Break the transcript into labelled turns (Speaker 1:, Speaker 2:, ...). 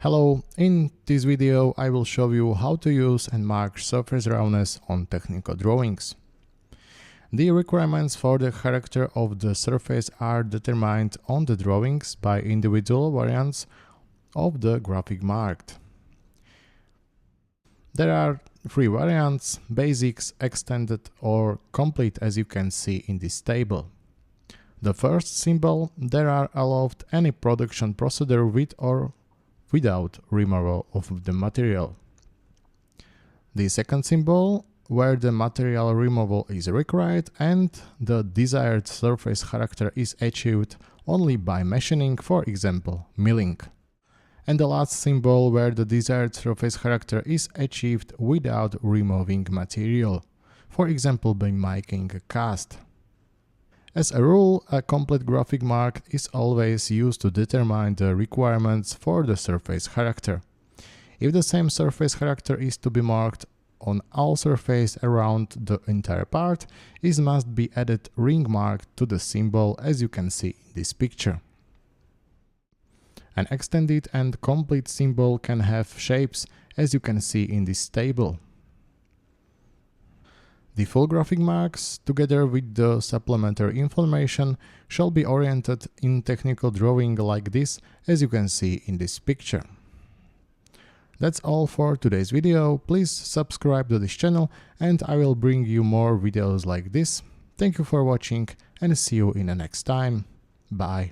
Speaker 1: Hello, in this video I will show you how to use and mark surface roughness on technical drawings. The requirements for the character of the surface are determined on the drawings by individual variants of the graphic marked. There are three variants: basics, extended or complete, as you can see in this table. The first symbol, there are allowed any production procedure with or without removal of the material. The second symbol, where the material removal is required and the desired surface character is achieved only by machining, for example, milling. And the last symbol, where the desired surface character is achieved without removing material, for example, by making a cast. As a rule, a complete graphic mark is always used to determine the requirements for the surface character. If the same surface character is to be marked on all surface around the entire part, it must be added ring mark to the symbol, as you can see in this picture. An extended and complete symbol can have shapes, as you can see in this table. The full graphic marks, together with the supplementary information, shall be oriented in technical drawing like this, as you can see in this picture. That's all for today's video. Please subscribe to this channel and I will bring you more videos like this. Thank you for watching and see you in the next time. Bye.